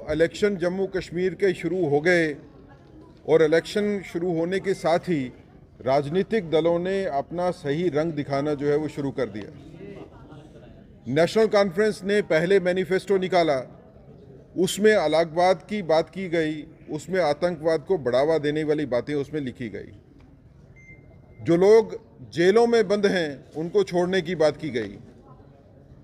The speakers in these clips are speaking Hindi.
इलेक्शन जम्मू कश्मीर के शुरू हो गए और इलेक्शन शुरू होने के साथ ही राजनीतिक दलों ने अपना सही रंग दिखाना जो है वो शुरू कर दिया। नेशनल कॉन्फ्रेंस ने पहले मैनिफेस्टो निकाला, उसमें अलगाववाद की बात की गई, उसमें आतंकवाद को बढ़ावा देने वाली बातें उसमें लिखी गई। जो लोग जेलों में बंद हैं उनको छोड़ने की बात की गई।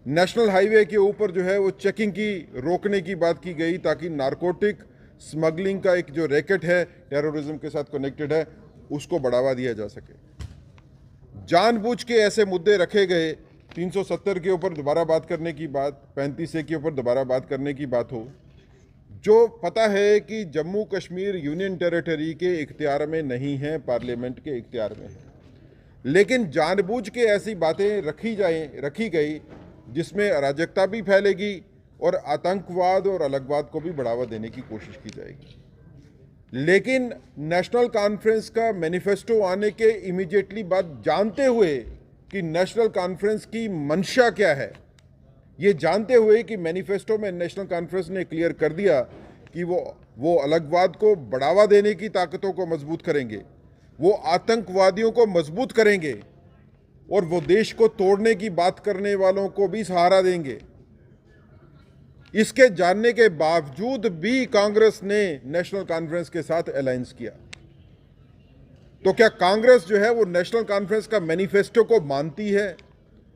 नेशनल हाईवे के ऊपर जो है वो चेकिंग की रोकने की बात की गई ताकि नारकोटिक स्मगलिंग का एक जो रैकेट है टेररिज्म के साथ कनेक्टेड है उसको बढ़ावा दिया जा सके। जानबूझ के ऐसे मुद्दे रखे गए, 370 के ऊपर दोबारा बात करने की बात, 35A के ऊपर दोबारा बात करने की बात हो, जो पता है कि जम्मू कश्मीर यूनियन टेरिटरी के इख्तियार में नहीं है, पार्लियामेंट के इख्तियार में है, लेकिन जानबूझ के ऐसी बातें रखी गई जिसमें अराजकता भी फैलेगी और आतंकवाद और अलगवाद को भी बढ़ावा देने की कोशिश की जाएगी। लेकिन नेशनल कॉन्फ्रेंस का मैनिफेस्टो आने के इमीडिएटली बाद, जानते हुए कि नेशनल कॉन्फ्रेंस की मंशा क्या है, ये जानते हुए कि मैनिफेस्टो में नेशनल कॉन्फ्रेंस ने क्लियर कर दिया कि वो अलगवाद को बढ़ावा देने की ताकतों को मजबूत करेंगे, वो आतंकवादियों को मजबूत करेंगे और वो देश को तोड़ने की बात करने वालों को भी सहारा देंगे। इसके जानने के बावजूद भी कांग्रेस ने नेशनल कॉन्फ्रेंस के साथ अलायंस किया। तो क्या कांग्रेस जो है वो नेशनल कॉन्फ्रेंस का मैनिफेस्टो को मानती है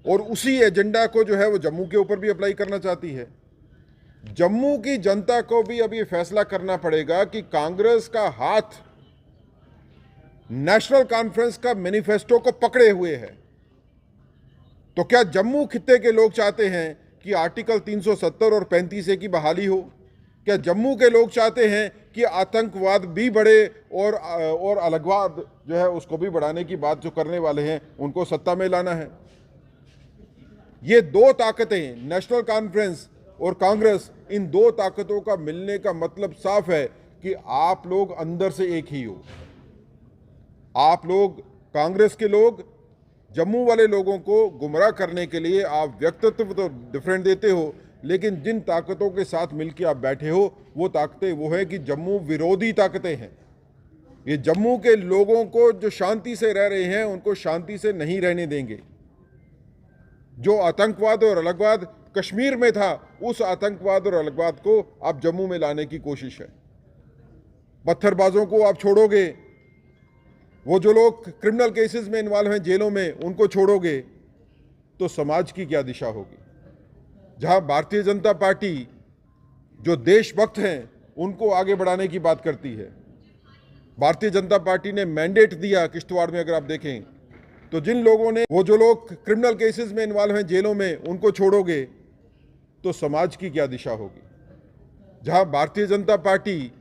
और उसी एजेंडा को जो है वो जम्मू के ऊपर भी अप्लाई करना चाहती है? जम्मू की जनता को भी अब ये फैसला करना पड़ेगा कि कांग्रेस का हाथ नेशनल कॉन्फ्रेंस का मैनिफेस्टो को पकड़े हुए है। तो क्या जम्मू खित्ते के लोग चाहते हैं कि आर्टिकल 370 और 35A की बहाली हो? क्या जम्मू के लोग चाहते हैं कि आतंकवाद भी बढ़े और अलगवाद जो है उसको भी बढ़ाने की बात जो करने वाले हैं उनको सत्ता में लाना है? ये दो ताकतें, नेशनल कॉन्फ्रेंस और कांग्रेस, इन दो ताकतों का मिलने का मतलब साफ है कि आप लोग अंदर से एक ही हो। आप लोग, कांग्रेस के लोग, जम्मू वाले लोगों को गुमराह करने के लिए आप व्यक्तित्व तो डिफरेंट देते हो, लेकिन जिन ताकतों के साथ मिलकर आप बैठे हो वो ताकतें वो है कि जम्मू विरोधी ताकतें हैं। ये जम्मू के लोगों को जो शांति से रह रहे हैं उनको शांति से नहीं रहने देंगे। जो आतंकवाद और अलगवाद कश्मीर में था, उस आतंकवाद और अलगवाद को आप जम्मू में लाने की कोशिश है। पत्थरबाजों को आप छोड़ोगे, वो जो लोग क्रिमिनल केसेस में इन्वॉल्व हैं जेलों में उनको छोड़ोगे, तो समाज की क्या दिशा होगी? जहां भारतीय जनता पार्टी जो देशभक्त हैं उनको आगे बढ़ाने की बात करती है। भारतीय जनता पार्टी ने मैंडेट दिया किश्तवाड़ में, अगर आप देखें तो जिन लोगों ने, वो जो लोग क्रिमिनल केसेस में इन्वॉल्व हैं जेलों में उनको छोड़ोगे तो समाज की क्या दिशा होगी? जहां भारतीय जनता पार्टी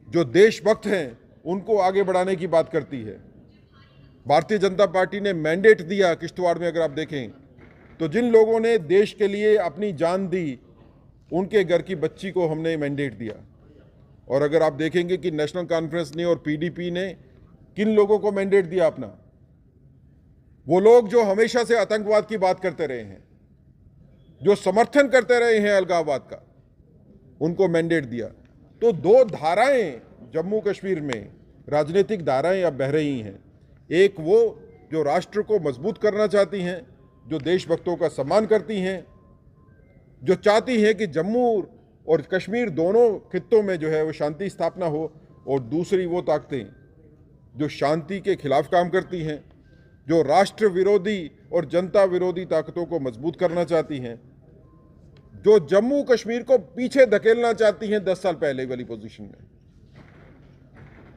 जो देशभक्त हैं उनको आगे बढ़ाने की बात करती है। भारतीय जनता पार्टी ने मैंडेट दिया किश्तवाड़ में, अगर आप देखें तो जिन लोगों ने देश के लिए अपनी जान दी उनके घर की बच्ची को हमने मैंडेट दिया। और अगर आप देखेंगे कि नेशनल कॉन्फ्रेंस ने और पीडीपी ने किन लोगों को मैंडेट दिया अपना, वो लोग जो हमेशा से आतंकवाद की बात करते रहे हैं, जो समर्थन करते रहे हैं अलगाववाद का, उनको मैंडेट दिया। तो दो धाराएं जम्मू कश्मीर में, राजनीतिक धाराएं अब बह रही हैं। एक वो जो राष्ट्र को मजबूत करना चाहती हैं, जो देशभक्तों का सम्मान करती हैं, जो चाहती हैं कि जम्मू और कश्मीर दोनों खित्तों में जो है वो शांति स्थापना हो, और दूसरी वो ताकतें जो शांति के खिलाफ काम करती हैं, जो राष्ट्र विरोधी और जनता विरोधी ताकतों को मजबूत करना चाहती हैं, जो जम्मू कश्मीर को पीछे धकेलना चाहती हैं 10 साल पहले वाली पोजीशन में।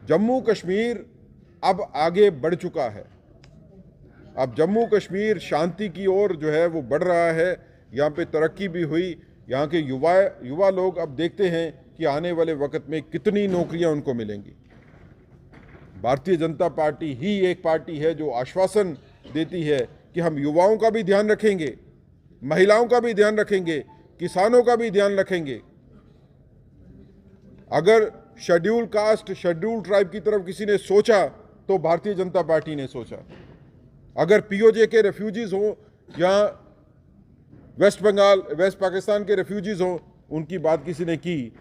जम्मू कश्मीर अब आगे बढ़ चुका है। अब जम्मू कश्मीर शांति की ओर जो है वो बढ़ रहा है। यहाँ पे तरक्की भी हुई। यहाँ के युवा लोग अब देखते हैं कि आने वाले वक्त में कितनी नौकरियां उनको मिलेंगी। भारतीय जनता पार्टी ही एक पार्टी है जो आश्वासन देती है कि हम युवाओं का भी ध्यान रखेंगे, महिलाओं का भी ध्यान रखेंगे, किसानों का भी ध्यान रखेंगे। अगर शेड्यूल कास्ट, शेड्यूल ट्राइब की तरफ किसी ने सोचा तो भारतीय जनता पार्टी ने सोचा। अगर पीओजे के रेफ्यूजीज हों या वेस्ट पाकिस्तान के रेफ्यूजीज हों, उनकी बात किसी ने की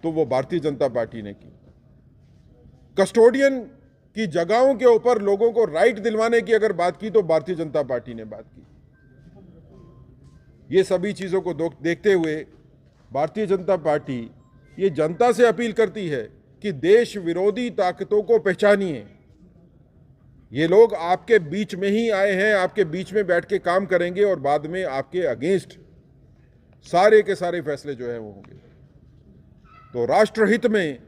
तो वो भारतीय जनता पार्टी ने की। कस्टोडियन की जगहों के ऊपर लोगों को राइट दिलवाने की अगर बात की तो भारतीय जनता पार्टी ने बात की। ये सभी चीज़ों को देखते हुए भारतीय जनता पार्टी ये जनता से अपील करती है कि देश विरोधी ताकतों को पहचानिए। ये लोग आपके बीच में ही आए हैं, आपके बीच में बैठ के काम करेंगे और बाद में आपके अगेंस्ट सारे के सारे फैसले जो है वो होंगे। तो राष्ट्रहित में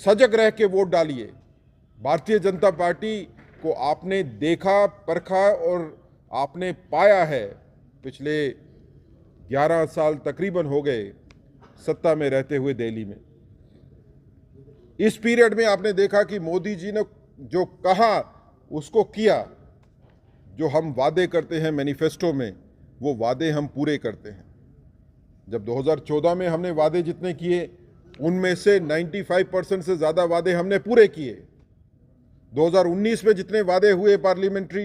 सजग रह के वोट डालिए। भारतीय जनता पार्टी को आपने देखा, परखा और आपने पाया है। पिछले 11 साल तकरीबन हो गए सत्ता में रहते हुए दिल्ली में। इस पीरियड में आपने देखा कि मोदी जी ने जो कहा उसको किया। जो हम वादे करते हैं मैनिफेस्टो में, वो वादे हम पूरे करते हैं। जब 2014 में हमने वादे जितने किए उनमें से 95% से ज़्यादा वादे हमने पूरे किए। 2019 में जितने वादे हुए पार्लियामेंट्री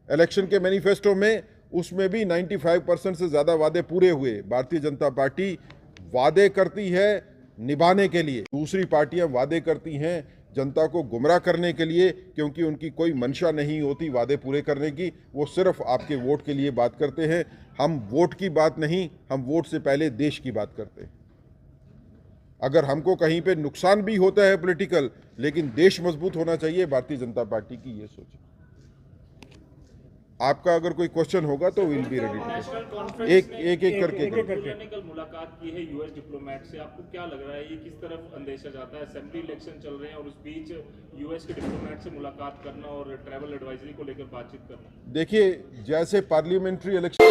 इलेक्शन के मैनिफेस्टो में, उसमें भी 95% से ज़्यादा वादे पूरे हुए। भारतीय जनता पार्टी वादे करती है निभाने के लिए, दूसरी पार्टियां वादे करती हैं जनता को गुमराह करने के लिए, क्योंकि उनकी कोई मंशा नहीं होती वादे पूरे करने की। वो सिर्फ आपके वोट के लिए बात करते हैं। हम वोट की बात नहीं, हम वोट से पहले देश की बात करते हैं। अगर हमको कहीं पे नुकसान भी होता है पॉलिटिकल, लेकिन देश मजबूत होना चाहिए, भारतीय जनता पार्टी की ये सोच है। आपका अगर कोई क्वेश्चन होगा तो विल बी रेडी टू एक करके कल मुलाकात की है यूएस डिप्लोमेट से। आपको क्या लग रहा है, ये किस तरफ अंदेशा जाता है? असेंबली इलेक्शन चल रहे हैं और उस बीच यूएस के डिप्लोमेट से मुलाकात करना और ट्रैवल एडवाइजरी को लेकर बातचीत करना। देखिए, जैसे पार्लियामेंट्री इलेक्शन